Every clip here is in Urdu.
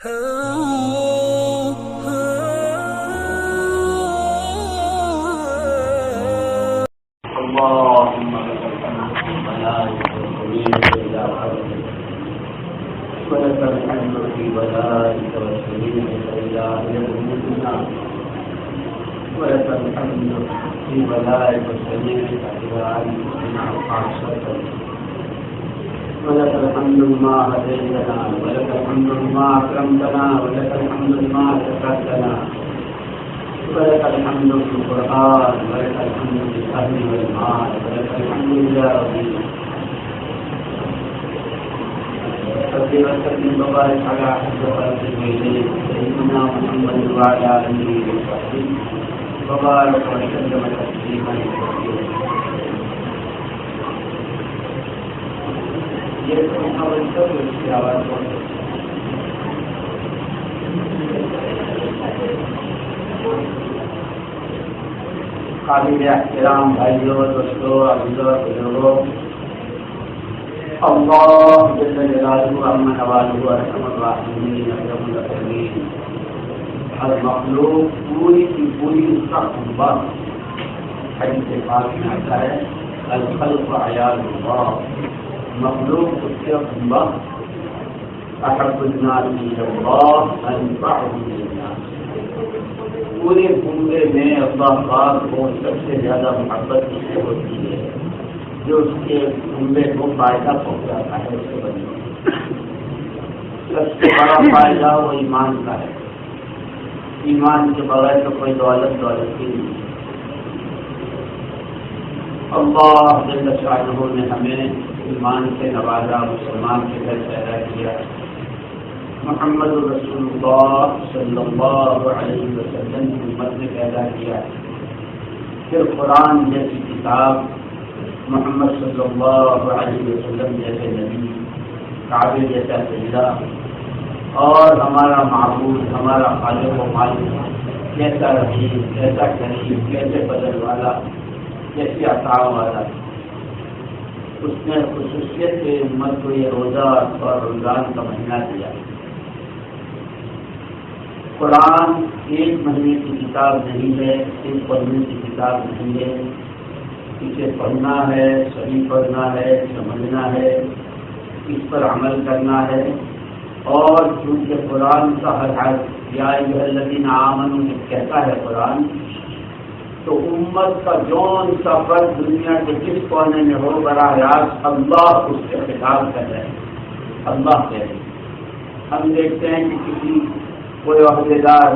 اللهم لك الحمد والملائكة والسميع إلى عبدك ولك الحمد في بلائك والسميع إلى ملكنا ولك الحمد في بلائك والسميع إلى علمنا خاصة ولك الحمد بما هديتنا ولك الحمد بما أكرمتنا ولك الحمد بما ذكرتنا ولك الحمد في القرآن ولك الحمد في الأهل والمال ولك الحمد يا ربي صل وسلم وبارك على حضرة إليك سيدنا محمد وعلى آله وصحبه وبارك وسلم تسليما كثيرا. یہ تو محمد سب اس کی آواز قابل احترام بھائیوں دوستوں عزیزوں بزرگوں، اللہ جل جلالہ عما نوالہ ارحم الراحمین اکرم الاکرمین، ہر مخلوق پوری کی پوری اس کا خطبہ حدیث پاک میں آتا ہے الخلق عیال اللہ، مخلوق اس کے خطبہ احب الناس الی اللہ انفعهم للناس، پورے کنبے میں اللہ پاک کو سب سے زیادہ محبت اس سے ہوتی ہے جو اس کے کنبے کو فائدہ پہنچاتا ہے، اس کے بندے سب سے بڑا فائدہ وہ ایمان کا ہے، ایمان کے بغیر تو کوئی دولت ہی نہیں۔ اللہ جل شانہ نے ہمیں ایمان سے نوازا، مسلمان کے گھر پیدا کیا، محمد رسول اللہ صلی اللہ علیہ وسلم کی امت میں پیدا کیا، پھر قرآن جیسی کتاب، محمد صلی اللہ علیہ وسلم جیسے نبی، کعبے جیسا سجدہ، اور ہمارا معبود ہمارا خالق و مالک کیسا رحیم، کیسا کریم، کیسے بدل والا، کیسی عطا والا، اس نے خصوصیت کے امت کو یہ روزہ اور رمضان کا مہینہ دیا۔ قرآن ایک مہینے کی کتاب نہیں ہے، ایک پڑھنے کی کتاب نہیں ہے، اسے پڑھنا ہے، صحیح پڑھنا ہے، سمجھنا ہے، اس پر عمل کرنا ہے، اور چونکہ قرآن کا ہر حرف یا ایھا الذین آمنوا کہتا ہے قرآن، تو امت کا جون سا فرد دنیا کے جس کونے میں ہو براہ راست اللہ اس سے خطاب کر رہے ہیں، اللہ کہہ رہے ہیں۔ ہم دیکھتے ہیں کہ کوئی عہدیدار،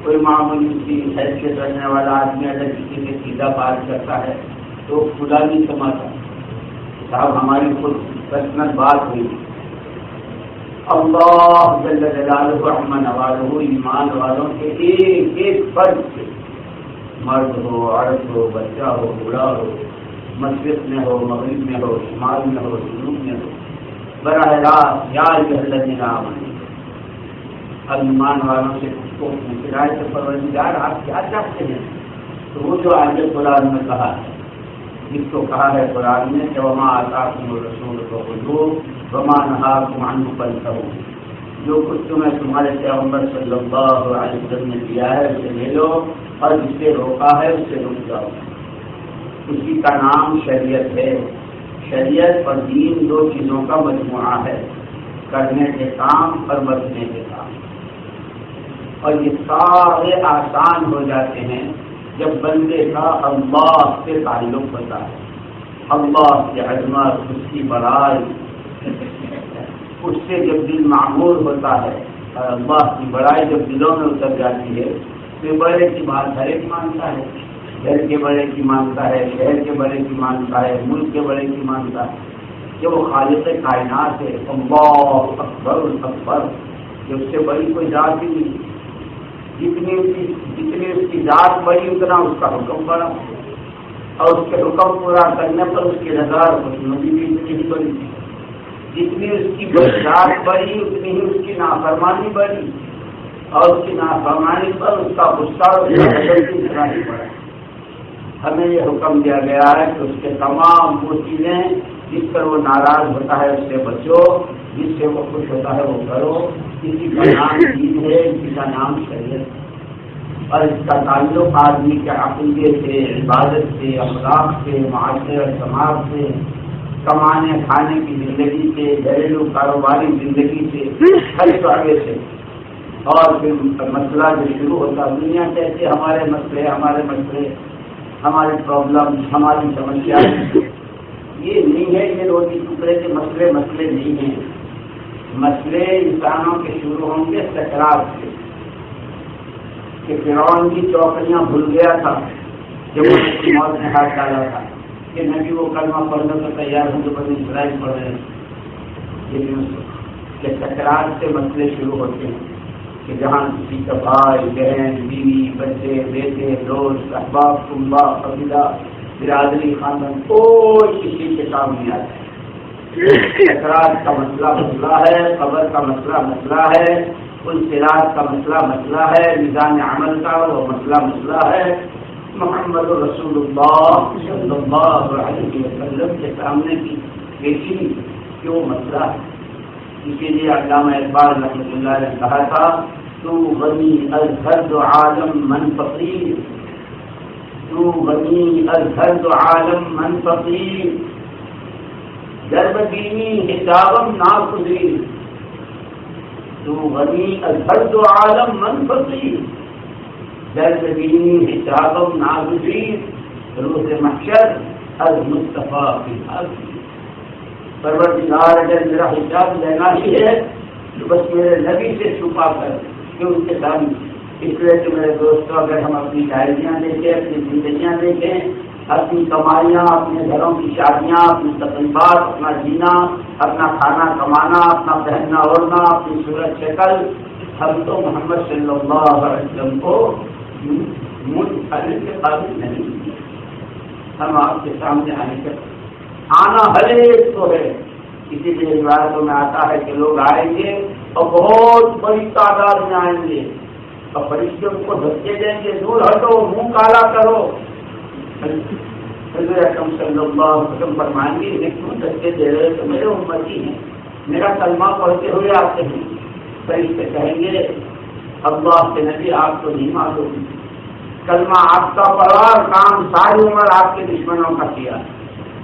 کوئی معمولی سی حیثیت رکھنے والا آدمی اگر کسی سے سیدھا بات کرتا ہے تو خدا نہیں سماتا، صاحب ہماری خود پرسنل بات ہوئی۔ اللہ جل جلالہ عما نوالہ ایمان والوں کے ایک ایک فرد سے، مرد ہو، عورت ہو، بچہ ہو، بوڑھا ہو، مشرق میں ہو، مغرب میں ہو، شمال میں ہو، جنوب میں ہو، براہ راست یا ایھا الذین آمنوا، اب ایمان والوں سے کچھ کو پوچھنا ہے تو پروردگار آپ کیا چاہتے ہیں؟ تو وہ جو آگے قرآن میں کہا ہے، جس کو کہا ہے قرآن میں کہ وما آتاکم الرسول فخذوہ وما نہاکم عنہ فانتہوا، جو کچھ تمہیں تمہارے پیغمبر صلی اللہ علیہ وسلم نے دیا ہے اسے لے لو، اور جس سے روکا ہے اس سے رک جاؤ۔ اسی کا نام شریعت ہے۔ شریعت اور دین دو چیزوں کا مجموعہ ہے، کرنے کے کام اور بچنے کے کام، اور یہ سارے آسان ہو جاتے ہیں جب بندے کا اللہ سے تعلق ہوتا ہے، اللہ کی عظمت، اس کی بڑائی، اس سے جب دل معمور ہوتا ہے اور اللہ کی بڑائی جب دلوں میں اتر جاتی ہے تو بڑے کی بات ہر ایک مانتا ہے، گھر کے بڑے کی مانتا ہے، شہر کے بڑے کی مانتا ہے، ملک کے بڑے کی مانتا ہے، کہ وہ خالق کائنات ہے، اللہ اکبر اکبر، کہ اس سے بڑی کوئی ذات ہی نہیں، جتنی اس کی ذات بڑی اتنا اس کا حکم بڑا، اور اس کے حکم پورا کرنے پر اس کی رضا اور خوشنودی بھی اتنی ہی بڑی، جتنی اس کی ذات بڑی اتنی ہی اس کی نافرمانی بڑی، اور اس کی نافرمانی پر اس کا غصہ اور اس کا غضب بھی اتنا ہی بڑا۔ ہمیں یہ حکم دیا گیا ہے کہ اس کے تمام وہ چیزیں جس پر وہ ناراض ہوتا ہے اس سے بچو، جس سے وہ خوش ہوتا ہے وہ کرو. کسی کا نام دین ہے، کسی کا نام شریعت، اور اس کا تعلق آدمی کے عقیدے سے، عبادت سے، اخلاق سے، معاشرے اور سماج سے، کمانے کھانے کی زندگی سے، گھریلو کاروباری زندگی سے، ہر شعبے سے. اور پھر مسئلہ جو شروع ہوتا دنیا کیسے ہمارے مسئلے ہماری پرابلم، ہماری سمسیا، یہ نہیں ہے. یہ روٹی ٹکڑے کے مسئلے نہیں ہیں. مسئلے انسانوں کے شروع ہوں گے سکرات سے، کہ فرعون کی چوکڑیاں بھول گیا تھا جب وہ اپنی موت میں ہاتھ ڈالا تھا کہ نبی وہ کلمہ پڑھنے کو تیار ہوں جو بنی اسرائیل پڑھ رہے ہیں. لیکن کہ سکرات سے مسئلے شروع ہوتے ہیں کہ جہاں کسی کا بھائی بہن بیوی بچے بیٹے دوست احباب کنبا قبیلہ برادری خاندان کوئی کسی کے کام نہیں آتا ہے. سکرات کا مسئلہ ہے، قبر کا مسئلہ ہے، الصراط کا مسئلہ ہے، میزان عمل کا وہ مسئلہ ہے. محمد رسول اللہ صلی اللہ علیہ وسلم کے سامنے کی پیشی کہ وہ مسئلہ ہے. اسی لیے علامہ اقبال رحمۃ اللہ نے کہا تھا تو غنی الہرد عالم من فقیر، تو غنی الہرد عالم من فقیر، جرب دینی حسابم ناقدری، تو غنی الہرد عالم من فقیر، جرب دینی حسابم ناقدری، روز محشر از مصطفیٰ کی حاضری. پروردگار اگر میرا حساب لینا ہی ہے تو بس میرے نبی سے چھپا کر کہ ان کے سامنے. اس لیے کہ میرے دوستوں اگر ہم اپنی ڈائریاں دیکھیں، اپنی زندگیاں دیکھیں، اپنی کمائیاں، اپنے گھروں کی شادیاں، اپنی تقریبات، اپنا جینا، اپنا کھانا کمانا، اپنا پہننا اوڑھنا، اپنی صورت شکل، ہم تو محمد صلی اللہ علیہ وسلم کو منتقل کے قابل نہیں. ہم آپ کے سامنے آنا ہر ایک کو ہے. اسی لیے روایتوں میں آتا ہے کہ لوگ آئیں گے اور بہت بڑی تعداد میں آئیں گے اور فرشتے ان کو دھکے دیں گے، دور ہٹو، منہ کالا کرو. حضور اکرم صلی اللہ علیہ وسلم فرمائیں گے یہ کیوں دھکے دے رہے تو میرے امتی ہیں، میرا کلمہ پڑھتے ہوئے آتے ہیں. فرشتے کہیں گے اللہ کے نبی آپ کو نہیں معلوم، کلمہ آپ کا پڑھا، کام ساری عمر آپ کے دشمنوں کا کیا.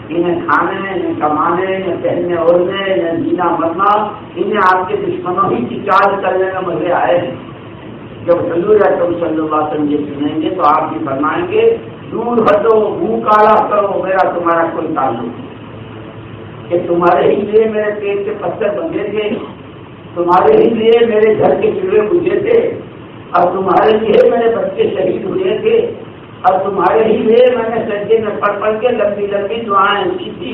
انہیں کھانے، انہیں کمانے، انہیں پہننے اوڑھنے، انہیں جینا مرنا، انہیں آپ کے دشمنوں ہی کی چال کرنے میں مزے آئے ہیں. جب حضور اکرم صلی اللہ علیہ وسلم یہ سنیں گے تو آپ بھی فرمائیں گے دور ہٹو، منہ کالا کرو، میرا تمہارا کوئی تعلق نہیں. کہ تمہارے ہی لیے میرے پیٹ کے پتھر بندھے تھے، تمہارے ہی لیے میرے گھر کے چولہے بجھے تھے، اور تمہارے لیے میرے بچے شہید ہوئے تھے، اور تمہارے ہی لیے میں نے سجدے میں پڑھ کے لمبی لمبی دعائیں کی تھی.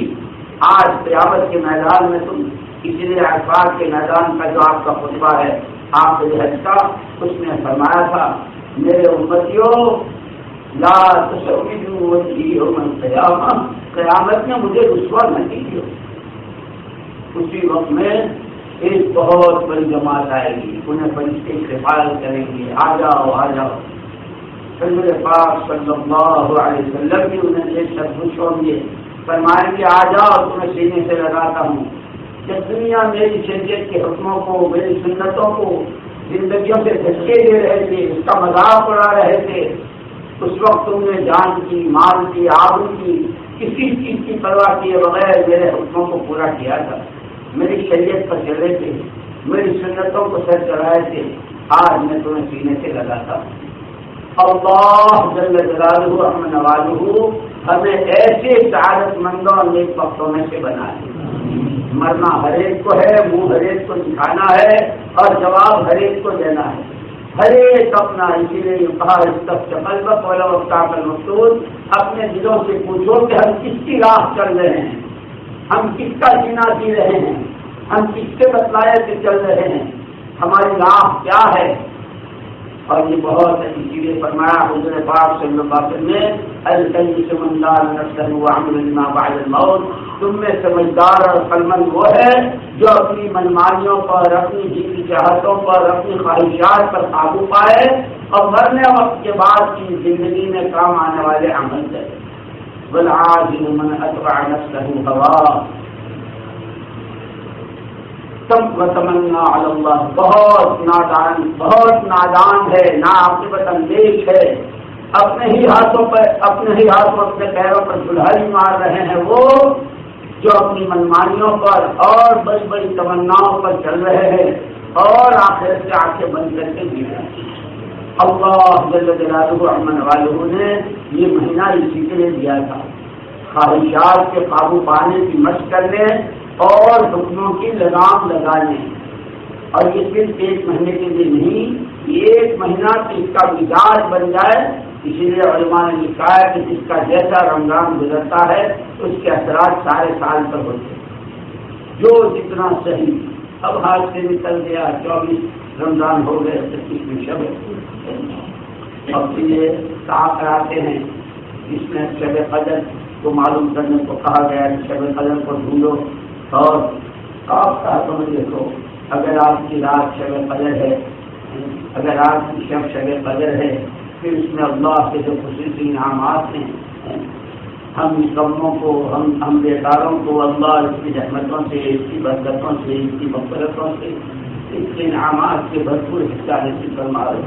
آج قیامت کے میدان میں تم، اسی لیے عرفات کے میدان کا جو آپ کا خطبہ ہے آپ کے حج کا، اس نے فرمایا تھا میرے امتیوں لا تشوفوا وجهي يوم القیامہ، قیامت میں مجھے رسوا نہ کیجیے. اسی وقت میں ایک بہت بڑی جماعت آئے گی، انہیں فرشتے استقبال کریں گے، آ جاؤ آ جاؤ. حضور پاک صلی اللہ علیہ وسلم بھی انہیں ایک شخص خوش ہوں گے، فرمائیں گے آ جاؤ تمہیں سینے سے لگاتا ہوں. جب دنیا میری شریعت کے حکموں کو، میری سنتوں کو زندگیوں سے دھچکے دے رہے تھے، اس کا مذاق اڑا رہے تھے، اس وقت تم نے جان کی، مال کی، آبرو کی، کسی چیز کی پرواہ کیے بغیر میرے حکموں کو پورا کیا تھا، میری شریعت پر چلے تھے، میری سنتوں کو سر چڑھائے تھے. آج میں تمہیں سینے سے لگاتا ہوں. اللہ جل جلالہ ہم نوازہ ہمیں ایسے سعادت مندوں اور نیک بختوں میں سے بنائے. مرنا ہر ایک کو ہے، منہ ہر ایک کو دکھانا ہے، اور جواب ہر ایک کو دینا ہے، ہر ایک اپنا. اسی لیے کہا قلبک ولو افتاق المقتول، اپنے دلوں سے پوچھو کہ ہم کس کی راہ چل رہے ہیں، ہم کس کا جینا جی رہے ہیں، ہم کس کے بتلائے سے چل رہے ہیں، ہماری راہ کیا ہے. اور یہ بہت اسی لیے فرمایا حضور پاک صلی اللہ علیہ وسلم نے الکیس من دان نفسہ وعمل لما بعد الموت، تم میں سمجھدار اور عقلمند وہ ہے جو اپنی منمانیوں پر، اپنی جیتی چاہتوں پر، اپنی خواہشات پر قابو پائے اور مرنے وقت کے بعد کی زندگی میں کام آنے والے عمل کرے. والعاجز من اتبع نفسه هواه وتمنا علی اللہ، بہت نادان ہے، ناعاقبت اندیش ہے، اپنے ہی ہاتھوں اپنے پیروں پر کلہاڑی مار رہے ہیں وہ جو اپنی منمانیوں پر اور بڑی بڑی تمناؤں پر چل رہے ہیں اور آخرت سے آنکھیں بند کر کے جی رہے ہیں۔ اللہ جل جلالہ امن والہ نے یہ مہینہ اسی کے لیے دیا تھا، خواہشات کے قابو پانے کی مشق کرنے اور حکموں کی لگام لگانے، اور یہ صرف ایک مہینے کے لیے نہیں، ایک مہینہ کہ اس کا مزاج بن جائے۔ اسی لیے علماء نے لکھا ہے کہ جس کا جیسا رمضان گزرتا ہے اس کے اثرات سارے سال پر ہوتے ہیں، جو جتنا صحیح۔ اب ہاتھ سے نکل گیا 24 رمضان ہو گئے، 25 شب ہے، اب یہ کہا کراتے ہیں جس میں شب قدر کو معلوم کرنے کو کہا گیا کہ شب قدر کو ڈھونڈو، اور آپ کا سمجھ دیکھو اگر آپ کی رات شب قدر ہے، اگر آپ کی شب قدر ہے، پھر اس میں اللہ کے جو خصوصی انعامات ہیں، ہم نکموں کو، ہم بیکاروں کو اللہ اس کی رحمتوں سے، اس کی برکتوں سے، اس کی مغفرتوں سے، اس کے انعامات کے بھرپور حصہ نصیب فرما رہے۔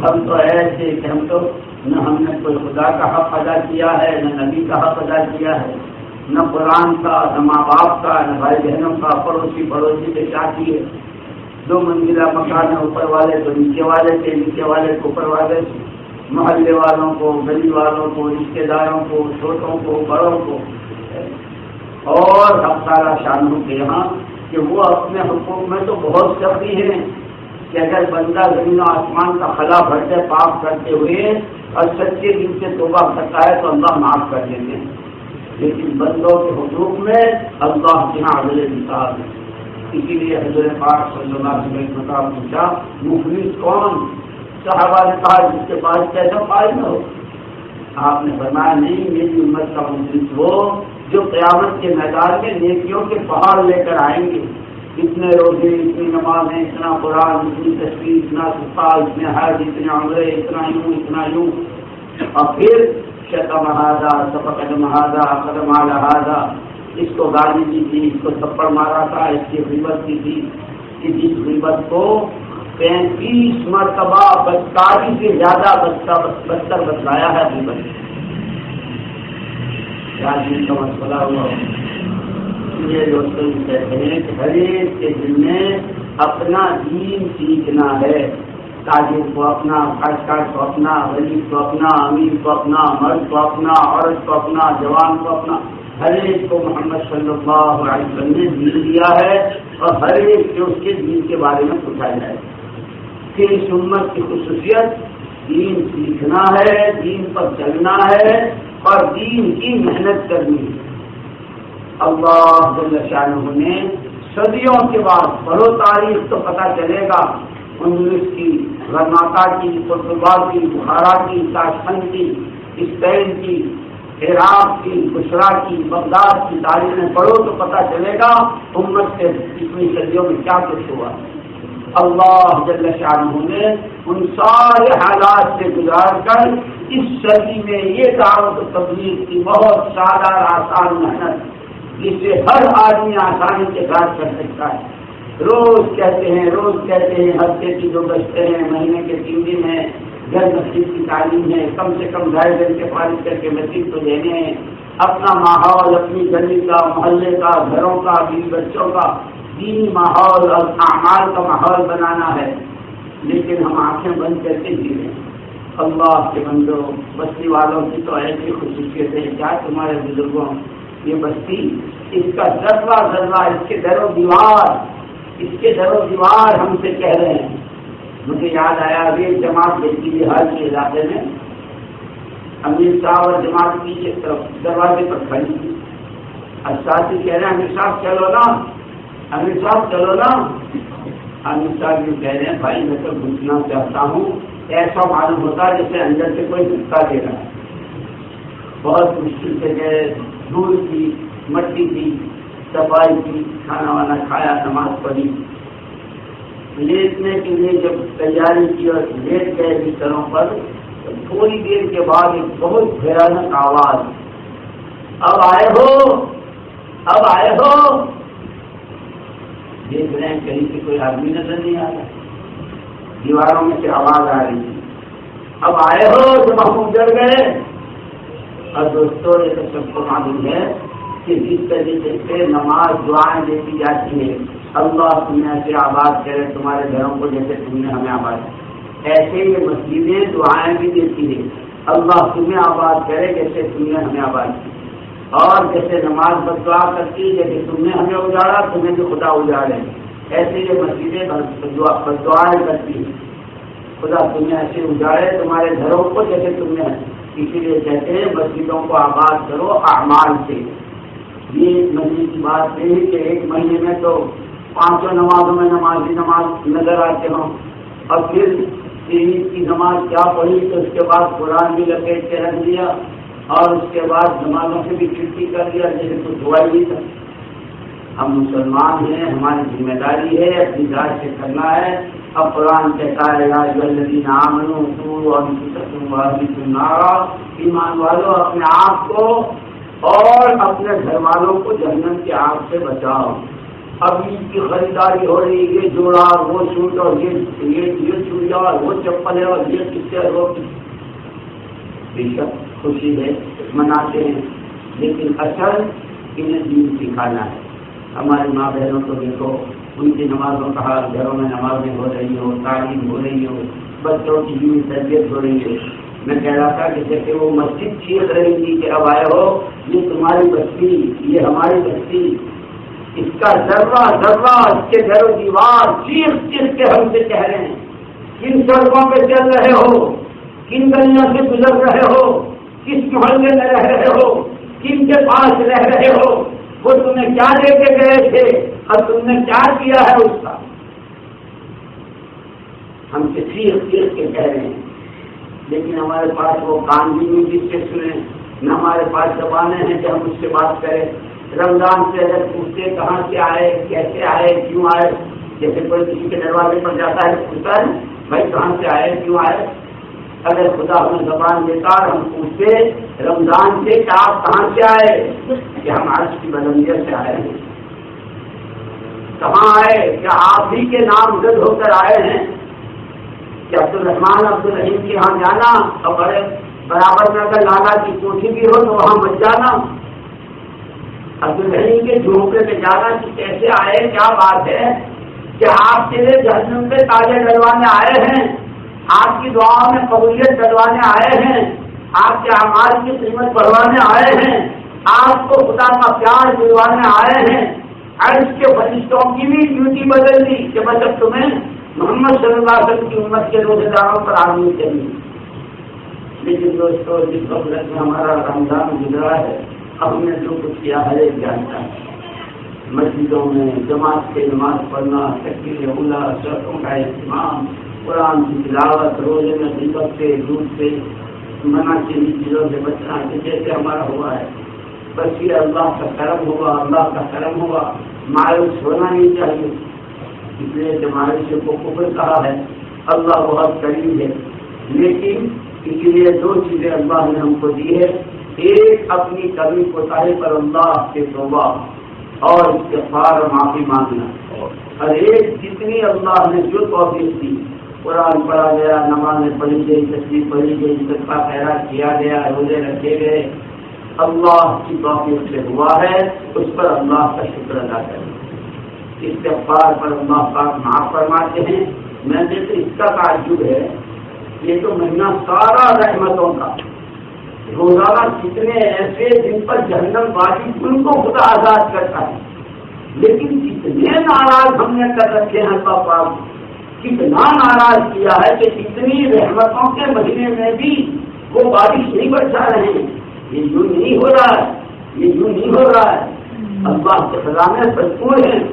ہم تو ایسے کہ ہم نے کوئی خدا کا حق ادا کیا ہے، نہ نبی کا حق ادا کیا ہے، نہ قرآن کا، نہ ماں باپ کا، نہ بھائی بہنوں کا، پڑوسی کے ساتھ کیے۔ 2 منزلہ مکان ہے، اوپر والے تو نیچے والے کے، نیچے والے کو اوپر والے سے، محلے والوں کو، گلی والوں کو، رشتے داروں کو، چھوٹوں کو، بڑوں کو، اور حق تعالیٰ شانوں کے یہاں کہ وہ اپنے حقوق میں تو بہت سختی ہیں کہ اگر بندہ زمین و آسمان کا خلا بھرتے پاک کرتے ہوئے اور سچے دل سے توبہ کرتا ہے تو اللہ معاف کر دیتے ہیں، لیکن بندوں کے حقوق میں اللہ کے یہاں عدل انصاف ہے۔ اسی لیے حضرت پاک صلی اللہ علیہ وسلم کا پوچھا مفلس کون؟ صحابہ نے کہا جس کے پاس کیسا فائدہ ہو؟ آپ نے فرمایا نہیں، میری امت کا مفلس وہ جو قیامت کے میدان میں نیکیوں کے پہاڑ لے کر آئیں گے، اتنے روزے، اتنی نمازیں، اتنا قرآن، اتنی تصویر، اتنا صفا، اتنے حج، اتنے عمرے، اتنا یوں، اور پھر شتم ہذا، قدم ہذا، قدم علی ہذا، اس کو گالی دی تھی، اس کو تھپڑ مارا تھا، اس کی غیبت کی تھی، کہ جس غیبت کو 35 مرتبہ بدکاری سے زیادہ بدتر بتلایا ہے غیبت۔ کیا دن کا مسئلہ ہوا؟ یہ دوستوں کہتے ہیں کہ ہر ایک کے دل میں اپنا دین سیکھنا ہے، تاجر کو اپنا، کاشتکار کو اپنا، غریب کو اپنا، امیر کو اپنا، مرد کو اپنا، عورت کو اپنا، جوان کو اپنا، ہر ایک کو محمد صلی اللہ علیہ وسلم نے دین دیا ہے، اور ہر ایک سے اس کے دین کے بارے میں پوچھا جائے۔ کہ اس امت کی خصوصیت دین سیکھنا ہے، دین پر چلنا ہے، اور دین کی محنت کرنی ہے۔ اللہ جل شانہ نے صدیوں کے بعد، پڑھو تاریخ تو پتہ چلے گا، اندلس کی، غرناطہ کی، پرتگال کی، بخارا کی، تاشقند کی، اسپین کی، عراق کی، بصرہ کی، بغداد کی تاریخیں پڑھو تو پتہ چلے گا امت سے اتنی صدیوں میں کیا کچھ ہوا۔ اللہ جل شانہ نے ان سارے حالات سے گزار کر اس صدی میں یہ دعوت و تبلیغ کی بہت سادہ اور آسان محنت، جسے ہر آدمی آسانی کے ساتھ کر سکتا ہے۔ روز کہتے ہیں، ہفتے کی 2 بجتے ہیں، مہینے کے 3 دن ہیں، گھر مسجد کی تعلیم ہے، کم سے کم 2.5 گھنٹے فارغ کر کے مسجد کو دینے ہیں، اپنا ماحول، اپنی گلی کا، محلے کا، گھروں کا، بیوی بچوں کا دینی ماحول اور اعمال کا ماحول بنانا ہے، لیکن ہم آنکھیں بند کر کے جی رہے ہیں۔ اللہ کے بندوں، بستی والوں کی تو ایسی خصوصیت ہے، کیا تمہارے بزرگوں، یہ بستی، اس کا ذرہ ذرہ، اس کے در و دیوار ہم سے کہہ رہے ہیں۔ مجھے یاد آیا ابھی ایک جماعت دیکھی بہار کے علاقے میں، امیر صاحب اور جماعت پیچھے طرف دروازے پر کھڑی تھی، اور ساتھی کہہ رہے ہیں امیر صاحب چلو نا، امیر صاحب چلو نا۔ امیر صاحب یہ کہہ رہے ہیں بھائی میں تو گھسنا چاہتا ہوں، ایسا معلوم ہوتا ہے جیسے اندر سے کوئی دھکا دے رہا ہے۔ بہت مشکل سے گئے، دھول کی، مٹی کی، صفائی کی، کھانا وانا کھایا، نماز پڑھی، لیٹنے کے لیے جب تیاری کی اور لیٹ گئے بستروں پر، تو تھوڑی دیر کے بعد ایک بہت بھیانک آواز، اب آئے ہو۔ دیکھ رہے ہیں کہیں سے کوئی آدمی نظر نہیں آ رہا، دیواروں میں سے آواز آ رہی تھی، اب آئے ہو جب ہم اجڑ گئے۔ اور دوستوں یہ تو سب کو معلوم ہے کہ جس طریقے سے نماز دعائیں دیتی جاتی ہے، اللہ تمہیں ایسے آباد کرے تمہارے گھروں کو جیسے تم نے ہمیں آباد کیا، ایسے یہ مسجدیں دعائیں بھی دیتی ہے، اللہ تمہیں آباد کرے جیسے تم نے ہمیں آباد کی، اور جیسے نماز بدعا کرتی ہے جیسے تم نے ہمیں اجاڑا تمہیں بھی خدا اجاڑے، ایسے یہ مسجدیں بدعائیں کرتی ہیں، خدا تمہیں ایسے اجاڑے تمہارے گھروں کو جیسے تم نے، اسی لیے کہتے ہیں مسجدوں کو آباد کرو اعمال سے۔ یہ ایک مہینے کی بات نہیں کہ ایک مہینے میں تو 500 نمازوں میں نماز نظر آتے ہوں، اور پھر عید کی نماز کیا پڑھی تو اس کے بعد قرآن بھی لپیٹ کے رکھ دیا، اور اس کے بعد نمازوں سے بھی چھٹی کر دیا جیسے کچھ ہوا ہی نہیں تھا۔ ہم مسلمان ہیں، ہماری ذمہ داری ہے اپنی ذات سے کرنا ہے۔ اب قرآن کہتا ہے یا ایھا الذین آمنوا قوا انفسکم واہلیکم نارا، ایمان والوں اپنے آپ کو اور اپنے گھر والوں کو جہنم کی آگ سے بچاؤ۔ اب عید کی خریداری ہو رہی، یہ جوڑا وہ سوٹ اور یہ چوڑیاں اور وہ چپل ہے اور یہ کس وہ بے شک خوشی ہے، مناتے ہیں، لیکن اصل انہیں دین سکھانا ہے۔ ہماری ماں بہنوں کو دیکھو، ان کی نمازوں کا حال، گھروں میں نمازیں ہو رہی ہو، تعلیم ہو رہی ہو، بچوں کی دینی تربیت ہو رہی ہے۔ میں کہہ رہا تھا کہ جیسے وہ مسجد چیخ رہی تھی کہ اب آئے ہو، یہ تمہاری بستی، یہ ہماری بستی، اس کا ذرہ ذرہ، اس کے گھر و دیوار چیخ چیخ کے ہم سے کہہ رہے ہیں کن سڑکوں پہ چل رہے ہو، کن گلیوں سے گزر رہے ہو، کس محلے میں رہ رہے ہو، کن کے پاس رہ رہے ہو، وہ تمہیں کیا دے کے گئے تھے اور تم نے کیا کیا ہے اس کا، ہم سے چیخ چیخ کے کہہ رہے ہیں۔ لیکن ہمارے پاس وہ کان بھی نہیں جس سے سنیں، نہ ہمارے پاس زبانیں ہیں کہ ہم اس سے بات کریں۔ رمضان سے اگر پوچھتے کہاں سے آئے، کیسے آئے، کیوں آئے، جیسے کوئی کسی کے دروازے پر جاتا ہے پوچھتا ہے بھائی کہاں سے آئے، کیوں آئے، اگر خدا ہمیں زبان دیتا اور ہم پوچھتے رمضان سے کہ آپ کہاں سے آئے، کہ ہم عرش کی بلندیت سے آئے ہیں، کہاں آئے، کیا آپ ہی کے نام زد ہو کر آئے ہیں، کہ عبدالرحمان عبدالرحیم کے یہاں جانا اور بڑے برابر میں اگر لالا کی کوٹھی بھی ہو تو وہاں مت جانا، عبدالرحیم کے جھونپڑے میں جانا کہ کیسے آئے، کیا بات ہے کہ آپ کے لیے جہنم پہ تاجے ڈلوانے آئے ہیں، آپ کی دعاؤں میں قبولیت ڈلوانے آئے ہیں، آپ کے اعمال کی قیمت بڑھوانے آئے ہیں، آپ کو خدا کا پیار دلوانے آئے ہیں۔ عرش کے فرشتوں کی بھی ڈیوٹی بدل دی کہ بس اب تمہیں محمد صلی اللہ علیہ وسلم کی امت کے روزے داروں پر آدمی چاہیے۔ لیکن دوستوں جس وقت میں ہمارا رمضان گزرا ہے، ہم نے جو کچھ کیا ہے جانتا ہے، مسجدوں میں جماعت سے نماز پڑھنا، تکبیر اولا، شرطوں کا اہتمام، قرآن کی تلاوت، روزے میں غیبت سے، جھوٹ سے، منع کی چیزوں سے بچنا، جیسے ہمارا ہوا ہے، بس یہ اللہ کا کرم ہوگا، اللہ کا کرم ہوگا، مایوس ہونا نہیں چاہیے، اس لیے کہ مایوسی کو کفر کہا ہے، اللہ بہت قریب ہے۔ لیکن اسی لیے دو چیزیں اللہ نے ہم کو دی ہے، ایک اپنی کمی کوتاہی پر اللہ سے توبہ اور استغفار اور معافی مانگنا، اور ایک جتنی اللہ نے جو توفیق دی، قرآن پڑھا گیا، نمازیں پڑھی گئی، تصویر پڑھی گئی، صدقہ خیرات کیا گیا، روزے رکھے گئے، اللہ کی توفیق سے ہوا ہے، اس پر اللہ کا شکر ادا کریں، استغفار پر اللہ پاک معاف فرماتے ہیں۔ میں نے تو اس کا تعجب ہے، یہ تو مہینہ سارا رحمتوں کا، روزانہ کتنے ایسے جن پر جہنم واجب ان کو خدا آزاد کرتا ہے، لیکن کتنے ناراض ہم نے کر رکھے ہیں، اللہ پاک کتنا ناراض کیا ہے کہ اتنی رحمتوں کے مہینے میں بھی وہ بارش نہیں برسا رہے ہیں۔ یہ یوں نہیں ہو رہا ہے، یہ یوں نہیں ہو رہا ہے، اللہ کے خزانے بھرپور ہیں،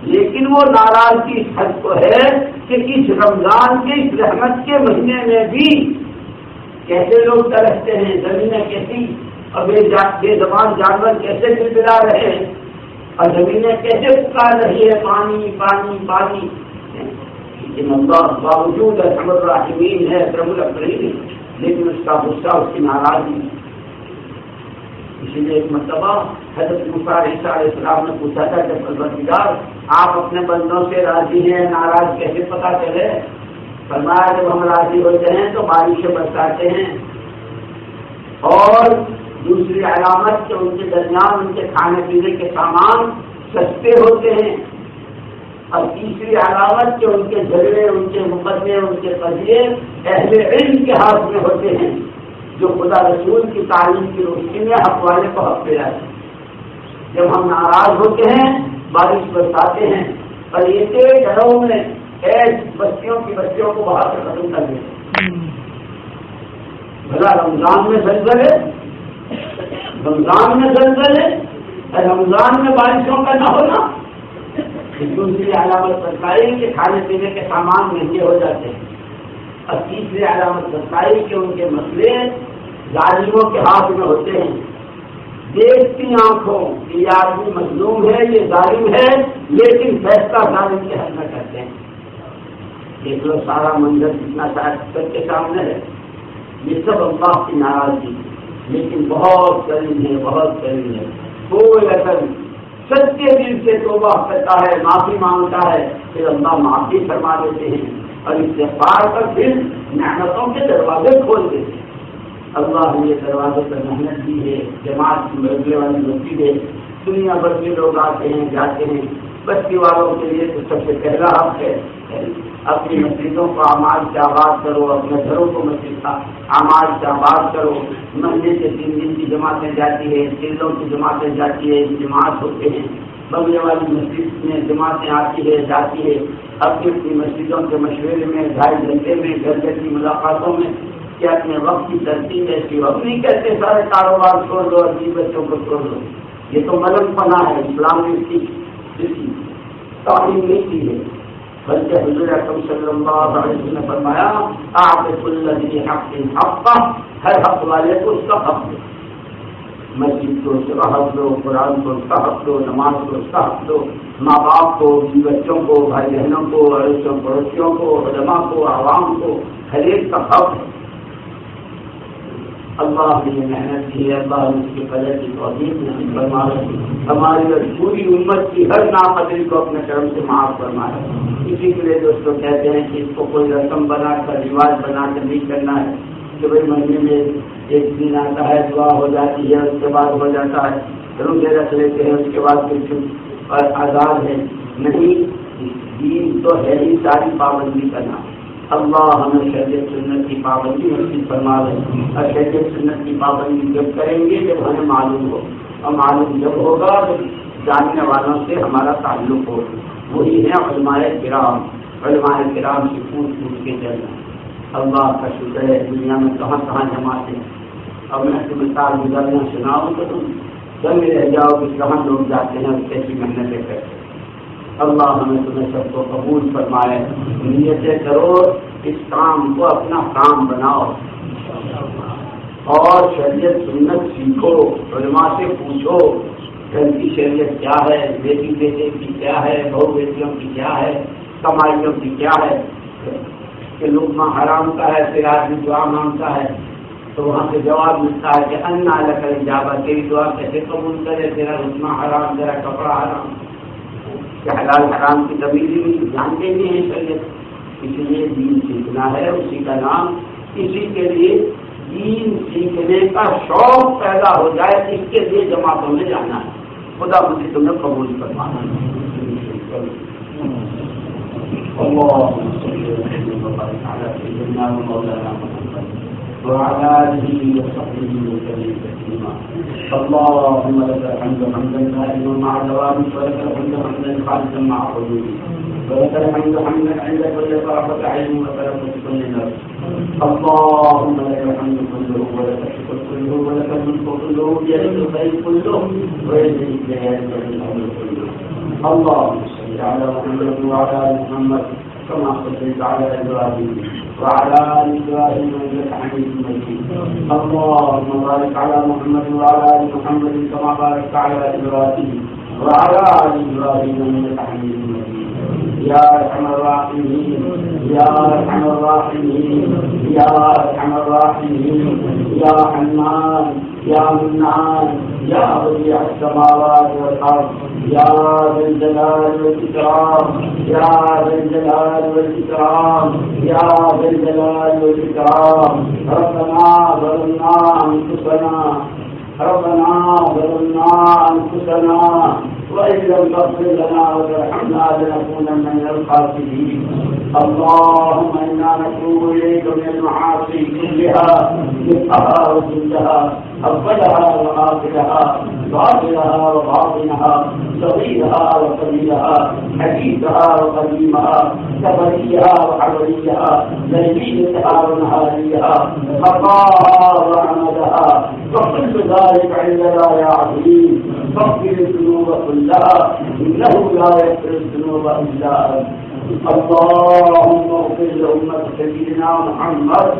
لیکن وہ ناراضگی اس حد کو ہے کہ اس رمضان کے اس رحمت کے مہینے میں بھی کیسے لوگ ترستے ہیں، زمینیں کیسی اور بے زبان جانور کیسے بلبلا رہے ہیں، اور زمینیں کیسے پکار رہی ہے پانی پانی پانی، لیکن اللہ باوجود ارحم الراحمین ہے، اکرم الاکرمین، لیکن اس کا غصہ، اس کی ناراضگی، اس اسی لیے ایک مرتبہ حضرت موسیٰ علیہ السلام نے پوچھا تھا کہ پروردگار آپ اپنے بندوں سے راضی ہیں ناراض کیسے پتہ چلے؟ فرمایا جب ہم راضی ہوتے ہیں تو بارشیں برساتے ہیں، اور دوسری علامت کہ ان کے درمیان ان کے کھانے پینے کے سامان سستے ہوتے ہیں، اور تیسری علامت کہ ان کے جھگڑے، ان کے مقدمے، ان کے قضیے اہل علم کے ہاتھ میں ہوتے ہیں جو خدا رسول کی تعلیم کی روشنی میں حق والے کو حق پہ لاتے ہیں۔ جب ہم ناراض ہوتے ہیں بارش برساتے ہیں اور ایک گھروں میں بستیوں کی بستیوں کو باہر سے ختم کر دیتے ہیں۔ بھلا رمضان میں زلزلے، رمضان میں زلزلے، رمضان میں بارشوں کا نہ ہونا، دوسری علامت بتائی کہ کھانے پینے کے سامان مہنگے ہو جاتے ہیں، اور تیسری علامت بتائی کہ ان کے مسئلے ظالموں کے ہاتھ میں ہوتے ہیں۔ دیکھتی آنکھوں کہ یہ آدمی مظلوم ہے، یہ ظالم ہے، لیکن فیصلہ ظالم کے حق میں کرتے ہیں۔ دیکھ لو سارا منظر جتنا سب کے سامنے ہے، یہ سب اللہ کی ناراضگی، لیکن بہت کریم ہے، بہت کریم ہے۔ کوئی اگر سچے دل سے توبہ کرتا ہے، معافی مانگتا ہے، پھر اللہ معافی فرما دیتے ہیں اور استغفار پر پھر نعمتوں کے دروازے کھول دیتے ہیں۔ اللہ نے یہ دروازے پر محنت دی ہے، جماعت کی مرضی والی مسجد ہے، دنیا بھر کے لوگ آتے ہیں جاتے ہیں۔ بستی والوں کے لیے تو سب سے پہلا حق ہے اپنی مسجدوں کو اعمال سے آباد کرو، اپنے گھروں کو مسجد کا اعمال سے آباد کرو۔ مسجد سے 3 دن کی جماعتیں جاتی ہے، چیزوں کی جماعتیں جاتی ہے، جماعت ہوتے ہیں، بغلے والی مسجد میں جماعتیں آتی ہے جاتی ہے۔ اپنی اپنی مسجدوں کے مشورے میں 2.5 گھنٹے میں گھر گھر کی ملاقاتوں میں کہ اپنے وقت کی ترتیب ایسی وقت نہیں کہتے سارے کاروبار چھوڑ دو اور اپنی بچوں کو چھوڑ دو، یہ تو ملک پنا ہے، اسلام نے اس کی تعلیم نہیں کی ہے، بلکہ حضور اکرم صلی اللہ علیہ وسلم نے فرمایا اعط كل ذی حق حقہ، ہر حق والے کو اس کا حق دو۔ مسجد کو اس کا حق دو، قرآن کو اس کا حق دو، نماز کو اس کا حق دو، ماں باپ کو، بچوں کو، بھائی بہنوں کو، اڑوسیوں پڑوسیوں کو، علماء کو، عوام کو، ہر ایک کا حق ہے۔ اللہ نے یہ محنت کی ہے، اللہ نے اس کی قدر کی توفیق نصیب فرمائے، ہماری اور پوری امت کی ہر ناقدری کو اپنے کرم سے معاف فرمائے۔ اسی کے لیے دوستوں کہتے ہیں کہ اس کو کوئی رسم بنا کر، رواج بنا کر نہیں کرنا ہے کہ بھائی مہینے میں ایک دن آتا ہے، دعا ہو جاتی ہے، اس کے بعد ہو جاتا ہے، روزے رکھ لیتے ہیں، اس کے بعد پھر اور آزاد ہے۔ نہیں، دین تو ہے ہی ساری پابندی کرنا۔ اللہ ہمیں شریعت سنت کی پابندی نصیب فرما دے، اور شریعت سنت کی پابندی جب کریں گے جب ہمیں معلوم ہو، اور معلوم جب ہوگا جب جاننے والوں سے ہمارا تعلق ہو، وہی ہے علماء کرام۔ علماء کرام سے پوچھ کے چلنا۔ اللہ کا شکر ہے دنیا میں کہاں کہاں جماعتیں ہیں۔ اب میں تمہیں مثال گزارنا سناؤں تو تم دنگ رہ جاؤ کہ کہاں لوگ جاتے ہیں اور کیسی محنتیں کرتے ہیں۔ اللہ ہمیں تمہیں سب کو قبول فرمائے۔ نیتیں کرو، اس کام کو اپنا کام بناؤ اور شریعت سنت سیکھو، علماء سے پوچھو گھر کی شریعت کیا ہے، بیٹی بیٹے کی کیا ہے، بہو بیٹیوں کی کیا ہے، کمائیوں کی کیا ہے۔ کہ لقمہ حرام کا ہے، پھر آدمی دعا مانگتا ہے تو وہاں سے جواب ملتا ہے کہ انا لک الاجابہ، تیری دعا کیسے قبول کرے، تیرا لقمہ حرام، تیرا کپڑا حرام، کہ حلال حرام کی تمیز نہیں جانتے نہیں ہیں شریعت۔ اس لیے دین سیکھنا ہے، اسی کا نام، اسی کے لیے دین سیکھنے کا شوق پیدا ہو جائے، اس کے لیے جماعتوں میں جانا ہے۔ خدا مجھے تمہیں قبول کروانا ہے۔ اللهم صل وسلم وبارك على سيدنا ومولانا محمد وعلى آله وصحبه وسلم تسليما۔ اللهم لك الحمد حمدا دائما مع دوامك، ولك الحمد حمدا خالصا مع حدودك، ولك الحمد حمدا عند كل طرفة عين وطرفة كل نفس۔ اللهم لك الحمد كله ولك الشكر كله ولك الملك كله بيدك الخير كله ويدك بيدك الامر كله۔ اللهم صل على محمد وعلى ال محمد كما صليت على ابراهيم وعلى ال ابراهيم انك حميد مجيد۔ اللهم بارك على محمد وعلى ال محمد كما باركت على ابراهيم وعلى ال ابراهيم انك حميد مجيد۔ يا ارحم الراحمين، يا ارحم الراحمين، يا ارحم الراحمين، يا حنان، يا منان، یا بدیع السماوات والارض یا ذی الجلال والاکرام یا ذی الجلال والاکرام یا ذی الجلال والاکرام ربنا ظلمنا انفسنا وإن لم تغفر لنا وترحمنا لنكونن من الخاسرين اللهم إنا نتوب إليك من المعاصي كلها دقها وجلها أولها وآخرها ظاهرها وباطنها صغيرها وكبيرها حديثها وقديمها سفريها وحضريها ليلتها ونهاريها خطاها وعمدها وكل ذلك عندنا يا عظيم فاغفر الذنوب كلها إنه لا يغفر الذنوب إلا أنت اللهم اغفر لأمة سيدنا محمد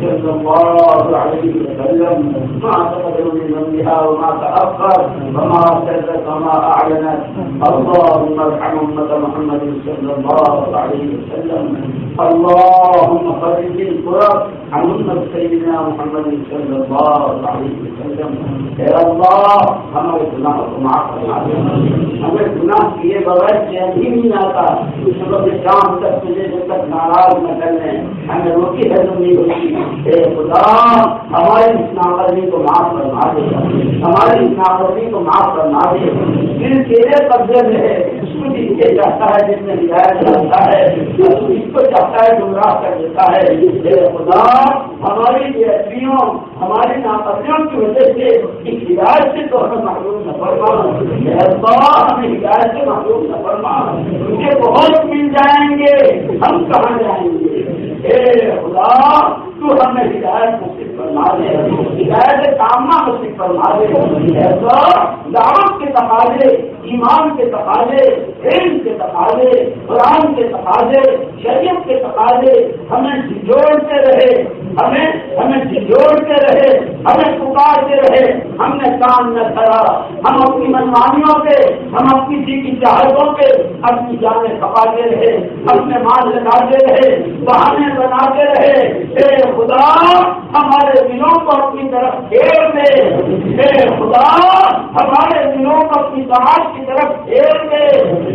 صلى الله عليه وسلم ما تقدم من ذنبها وما تأخر وما سرت وما أعلنت اللهم ارحم أمة محمد صلى الله عليه وسلم اللهم فرج الكرب عن أمة سيدنا محمد صلى الله عليه وسلم اے اللہ ہمارے گناہ کو معاف فرما دے ہمیں گناہ کیے بغیر چین ہی نہیں آتا صبح شام تک تجھے جب تک ناراض نہ کرنے ہمیں روٹی ہضم نہیں ہوتی اے خدا ہماری اس نافرمانی کو معاف فرما دے ہماری اس نافرمانی کو معاف فرما دے دل تیرے قبضے میں ہے اس کو جس کے چاہتا ہے جس میں ہدایت چاہتا ہے اس کو چاہتا ہے گمراہ کر دیتا ہے اے خدا ہماری بےعدلیوں ہماری نافرمانیوں کی وجہ سے اس ہدایت سے تو ہمیں محروم نہ فرما اے اللہ ہمیں ہدایت سے محروم نہ فرما مجھے بہت مل جائیں گے ہم کہاں جائیں گے اے خدا تو ہمیں ہدایت نصیب فرما دے ہدایت تامہ نصیب فرما دے اے اللہ دعوت کے تقاضے ایمان کے تقاضے علم کے تقاضے قرآن کے تقاضے شریعت کے تقاضے ہمیں جھنجھوڑتے رہے ہمیں جھنجھوڑتے رہے ہمیں پکارتے رہے ہم نے کام نہ کرا ہم اپنی منمانیوں پہ ہم اپنی جی کی چاہتوں پہ اپنی جانیں کھپاتے رہے اپنے مال لگاتے رہے بہانے بناتے رہے اے خدا ہمارے دلوں کو اپنی طرف پھیر دے اے خدا ہمارے دلوں کو اپنی طاعت کی طرف پھیر دے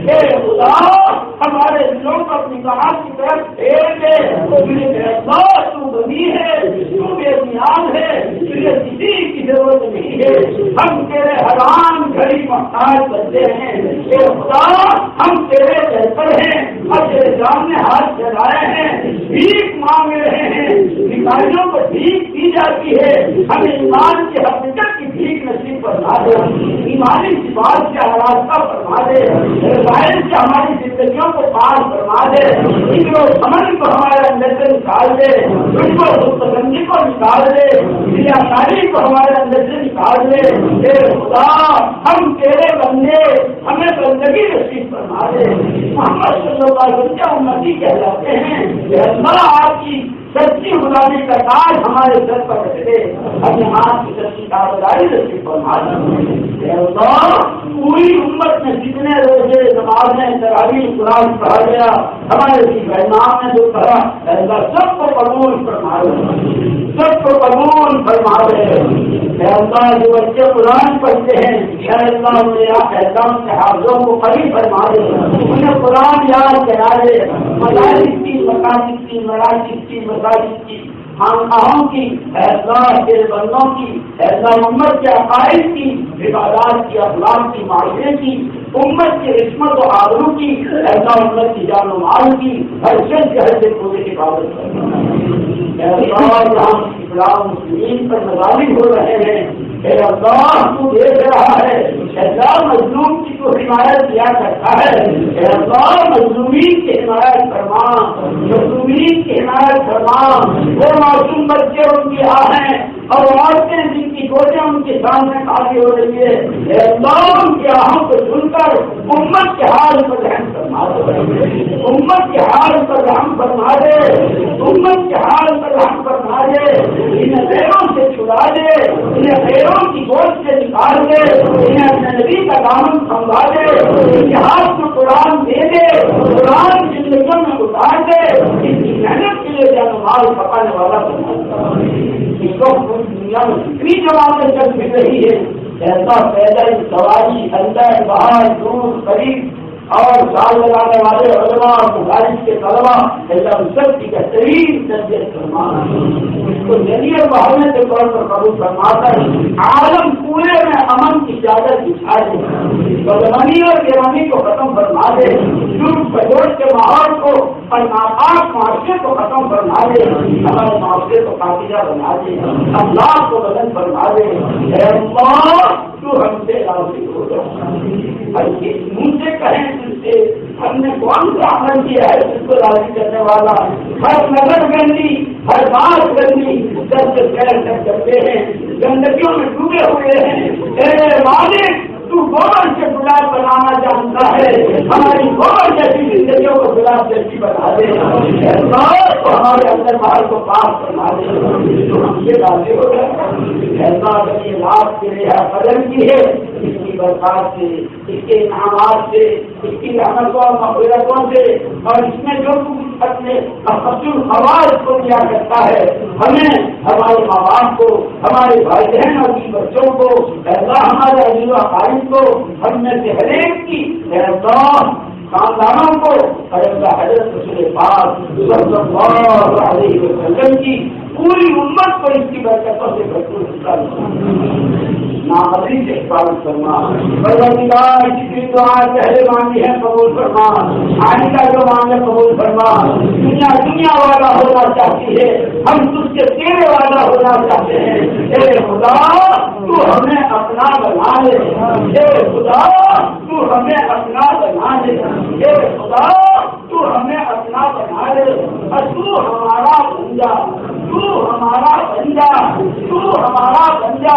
اے خدا ہمارے دلوں کو اپنی طاعت کی طرف پھیر دے تو غنی ہے تو بے نیاز ہے تجھے کسی کی ضرورت نہیں ہے ہم تیرے حرام گھڑی محتاج بنتے ہیں اے خدا ہم تیرے بہتر ہیں اور تیرے سامنے ہاتھ چلائے ہیں بھیک مانگ رہے ہیں بھکاریوں کو بھیک دی جاتی ہے ہمیں ایمان کی حقیقت کی بھیک نصیب فرما دے ایمانی صفات سے آراستہ فرما دے روایت سے ہماری زندگیوں کو پار فرما دے فکر و سمجھ کو ہمارے اندر سے نکال دے ان کو مستقبی کو نکال دے ریاکاری کو ہمارے اندر سے نکال دے اے خدا ہم تیرے بندے ہمیں بندگی نصیب فرما دے محمد صلی اللہ علیہ وسلم امتی کہلاتے ہیں کہ اللہ آپ کی سچی غلامی کا تاج ہمارے سر پر رکھ دے اپنے ہاتھ کی سچی کاروباری نصیب فرما دے اے اللہ پوری امت میں جتنے روزے نمازیں تراویح قرآن پڑھا گیا ہمارے امام نے جو پڑھا اللہ سب کو قبول فرما دے سب کو قبول فرما دے اے اللہ جو بچے قرآن پڑھتے ہیں اے اللہ انہیں احکام کے حافظوں کو قریب فرما دے انہیں قرآن یاد کرا دے مدارس کی مقاصد کی مراکز کی مساجد کی خانقاہوں کی احساس کے بندوں کی احساس امت کے عقائد کی عبادات کی اخلاق کی معاشرے کی امت کی عصمت و آبرو کی احساس امت کی جان و مال کی ہر شخص کے ہر سے پورے کی حفاظت کرنا جہاں اسلام مسلمین پر مظالم ہو رہے ہیں اے اللہ تو دیکھ رہا ہے اللہ مظلوم کی تو حمایت کیا کرتا ہے اے اللہ مظلومین کی حمایت فرما مظلومین کی حمایت فرما وہ معصوم بچے ان کی آہیں اور عورتیں جن کی گوشیں ان کے سامنے خالی ہو رہی ہے اے اللہ ان کی آہوں کو سن کر امت کے حال پر رحم فرما دے امت کے حال پر رحم فرما دے امت کے حال پر رحم فرما دے انہیں غیروں سے چھڑا دے انہیں غیروں کی گوشت سے نکال دے انہیں اپنے نبی کا دامن تھما دے ان کے ہاتھ میں قرآن دے دے قرآن زندگیوں میں اتار دے اس کی محنت کے لیے جان مال پکانے والا بنا اس کو دنیا میں کتنی جماعتیں چل پھر رہی ہے ایسا پیدل سواری اندر باہر دور قریب اور سال لگانے والے علماء اور مدارس کے طلبا اللہ سب کی بہترین تربیت فرما، اس کو ذریعے بہانے کے طور پر قبول فرما کر عالم پورے میں امن کی چادر بچھا دے، بدمنی اور بیرانی کو ختم فرما دے، جھوٹ فجوٹ کے ماحول کو اور ناپاک معاشرے کو ختم فرما دے، ہمارے معاشرے کو پاکیزہ بنا دے، اللہ کو بدن فرما دے۔ اے اللہ تو ہم سے راضی ہو جا، ہر چیز منہ سے کہیں تم سے ہم نے کون سا عمل کیا ہے جس کو راضی کرنے والا؟ ہر نظر گندی، ہر بات گندی، سب سے پیر تک کرتے ہیں، گندگیوں میں ڈوبے ہوئے ہیں۔ اے مالک تو گوبر سے گلاب بنانا جانتا ہے، ہماری گوبر جیسی زندگیوں کو گلاب جیسی بنا دے، تو ہمارے اندر باہر کو پاس بنا دے، تو ہم سے راضی ہو جائے۔ ایسا اگر یہ رات کے لیے قدر کی ہے، اس کی برکات سے، اس کے انعامات سے، اس کی رحمتوں اور مغفرتوں سے، اور اس میں جو اپنے افضل خواص کو دیا کرتا ہے، ہمیں ہمارے ماں باپ کو، ہمارے بھائی بہن اور بچوں کو، ایسا ہمارے عزیز و اقارب کو، ہم میں سے ہر ایک کی ایسا خاندانوں کو، ایسا حضرت رسول پاک صلی اللہ علیہ وسلم کی پوری امت کو اس کی برکتوں سے بھرپور حصہ ناقدری سے حفاظت فرما۔ پروردگار جتنی دعائیں پہلے مانگی ہیں قبول فرما، آئندہ جو مانگے قبول فرما۔ دنیا والا ہونا چاہتی ہے، ہم تجھ سے تیرے والا ہونا چاہتے ہیں۔ اے خدا تو ہمیں اپنا بنا لے، اے خدا تو ہمیں اپنا بنا لے، اے خدا تو ہمیں اپنا بنا لے، اور تو ہمارا بن جا، تو ہمارا بن جا، تو ہمارا بن جا۔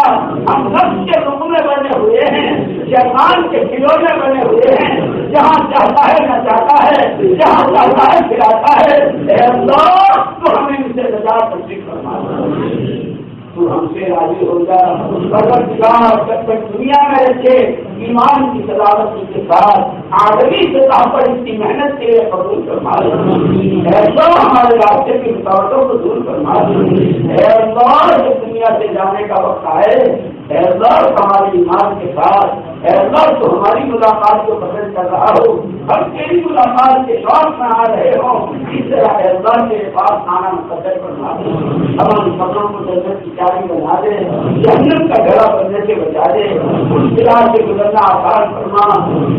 ہم نفس کے رکنے بنے ہوئے ہیں، شیطان کے کھلونے بنے ہوئے ہیں، جہاں چاہتا ہے نہ چاہتا ہے، جہاں چاہتا ہے پھراتا ہے۔ اے اللہ تو ہمیں ان سے نجات نصیب فرما، تو ہم سے راضی ہو جا۔ پروردگار جب تک دنیا میں رکھے ایمان کی سلامتی کے ساتھ آدمی سطح پر اس کی محنت کے لیے قبول فرما دے، ایسا ہمارے راستے کی رکاوٹوں کو دور فرما دے۔ اے اللہ جب دنیا سے جانے کا وقت آئے، اے اللہ ہمارے ایمان کے ساتھ، اے اللہ تو ہماری ملاقات کو پسند کر رہا ہو، ہم تیری ملاقات کے شوق میں آ رہے ہوں، اس طرح اے اللہ کے پاس آنا مقدر فرما دے، ہماری فصلوں کو جنت کی چاری بنا دے، جہنم کا گھڑا بننے سے بچا دے، مشکلات سے گزرنا آسان فرما۔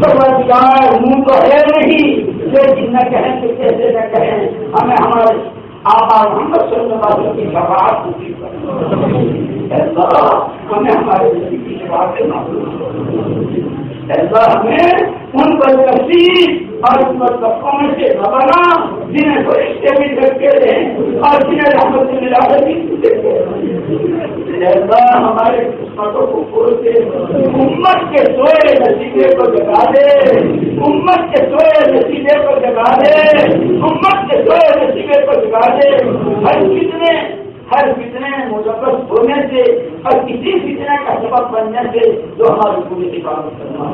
پروردگار منہ تو ہے نہیں، لیکن نہ کہیں تو کیسے نہ کہیں، ہمیں ہمارے آقا محمد صلی اللہ علیہ وسلم کی شفاعت نصیب کرنا۔ ایسا ہمیں ہمارے نبی کی شفاعت سے معلوم ہو، ایسا ہمیں ان پر نصیب اور ان پر سبقوں میں سے نہ بنا جنہیں فرشتے بھی دیکھتے ہیں اور جنہیں رحمت اللہ بھی دیکھتے ہیں۔ ایسا ہمارے قسمتوں کو کھول کے امت کے سوئے نصیبے کو جگا دے، امت کے سوئے نصیبے کو جگا دے، امت کے سوئے نصیبے کو جگا دے۔ ہر فتنے مجبر ہونے سے اور کسی فتنے کا سبب بننے سے جو ہماری پوری حفاظت کرنا،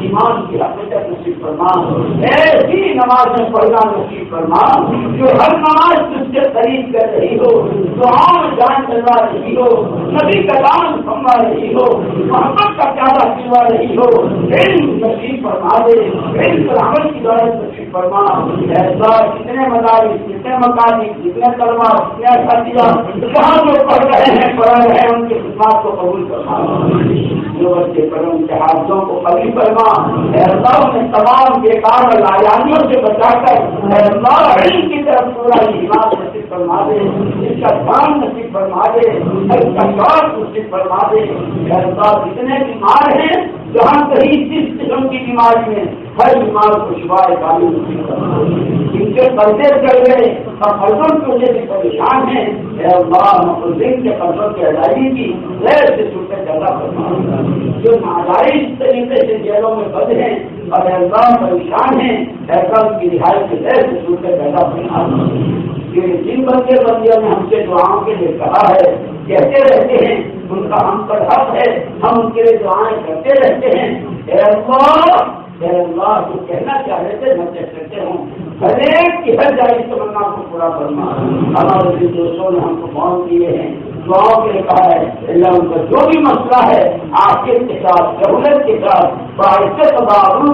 ایمان کی حقیقت نصیب فرما، ایسی نماز میں پڑھنا نصیب فرما جو ہر نماز تجھ سے قریب کر رہی ہو، دعاؤں میں جان چلوا رہی ہو، نبی کا دامن تھما رہی ہو، محبت کا پیالہ پلوا رہی ہو۔ علم نصیب فرما دے، علم پر عمل کی دولت نصیب فرما۔ ایسا کتنے مدارس، کتنے مکانی، کتنے طلبا، کتنے اساتذہ جہاں جو پڑھ رہے ہیں پڑھ رہے ہیں ان کی خدمات کو قبول فرما، جو بچے پڑھے ان کے حافظوں کو قبول فرما۔ اے اللہ انہیں تمام بیکار اور لایانیوں سے بچا کر اے اللہ علم کی طرف پورا ایمان نصیب فرما دے، اس کا کام نصیب فرما دے، اس کا شوق نصیب فرما دے۔ اے اللہ جتنے بیمار ہیں جہاں کہیں جس قسم کی بیماری میں ہر بیمار کو شفا کامل نصیب فرما، ان کے قرضے چل گئے اور قرضوں کی وجہ سے پریشان ہیں، اے اللہ مقدم کے قرضوں کی ادائیگی کی غیر سے چھوٹے پیدا فرما، جو ناجائز طریقے سے جیلوں میں بند ہیں اور اے اللہ پریشان ہیں، ایسا ان کی رہائی کے غیر سے چھوٹے پیدا فرما۔ یہ جن بندیوں نے ہم سے دعاؤں کے لیے کہا ہے کہتے رہتے ہیں، ان کا ہم پر حق ہے، ہم ان کے لیے دعائیں کرتے رہتے ہیں۔ اے اللہ جو کہنا چاہ رہے تھے میں کہہ سکتے ہوں، ہر ایک کی ہر جائز تمنا کو پورا کرنا۔ ہمارے جن دوستوں نے ہم کو فون کیے ہیں دعاؤں کے کہا ہے اللہ ان کا جو بھی مسئلہ ہے آخر کے ساتھ سہولت کے ساتھ باعزت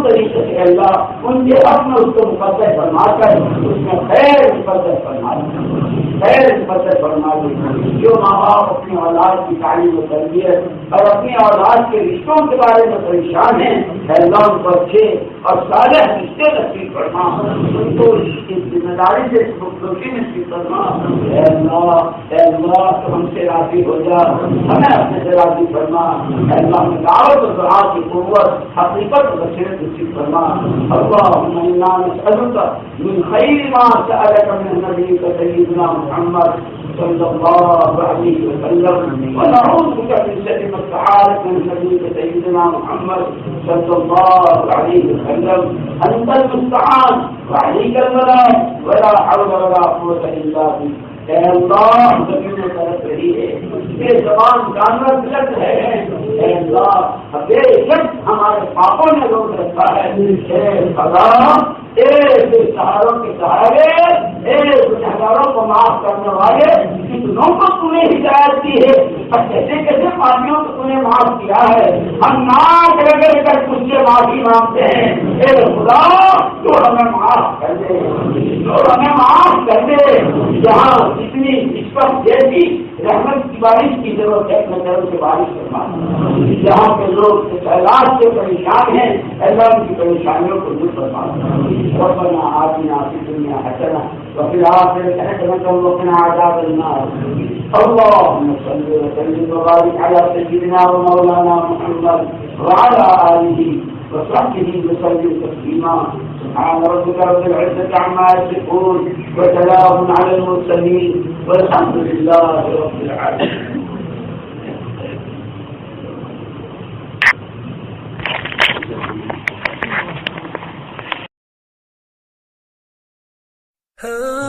طریقے سے اللہ ان کے حق میں اس کو مقدس فرما کر اس میں خیر مقدس فرما خیر مقدس فرما دے۔ جو ماں باپ اپنی اولاد کی تعلیم و تربیت اور اپنی اولاد کے رشتوں کے بارے میں پریشان ہیں اللہ ان کو اچھے اور صالح رشتے نصیب فرما، ان کو اس ذمہ داری سے خوشی نصیب فرما۔ اے اللہ تو ہم سے راضی ہو جا، ہمیں اپنے سے راضی فرما۔ اے اللہ ہمیں دعوت و دعا کی قوت حقیقت و بصیرت نصیب فرما۔ اللهم انا نسألك من خير ما سألك من نبيك سيدنا محمد صلى الله عليه وسلم ونعوذ بك من شر ما استعاذك من نبيك سيدنا محمد صلى الله عليه وسلم أنت المستعان وعليك البلاغ ولا حول ولا قوة إلا بك۔ اے اللہ زمین میں طرف رہی ہے، یہ زبان جانور بلند ہے، اے اللہ بے شک ہمارے پاپوں نے روک رکھا ہے، اے خدا ایک سہاروں کے سہارے ایک گنہگاروں کو معاف کرنے والے کتنوں کو تم نے ہدایت دی ہے اور کیسے کیسے پارٹیوں کو تم نے معاف کیا ہے، ہم ناک رگڑ کر تجھ سے معافی مانگتے ہیں۔ اے خدا تو ہمیں معاف کر دے، تو ہمیں معاف کر دے، جہاں جتنی اس پر جیسی رحمت کی بارش کی ضرورت ہے اپنے طرف سے بارش کرنا، جہاں کے لوگ سیلاب سے پریشان ہیں اللہ ان کی پریشانیوں کو دور فرما۔ ربنا آتنا فی الدنیا حسنہ وفی الآخرۃ حسنۃ وقنا عذاب النار۔ اللهم صل وسلم وبارك على سيدنا ومولانا محمد وعلى آلہ وصحبه وسلم تسليما۔ سبحان ربك رب العزة عما يصفون وسلام على المرسلين والحمد لله رب العالمين۔ Oh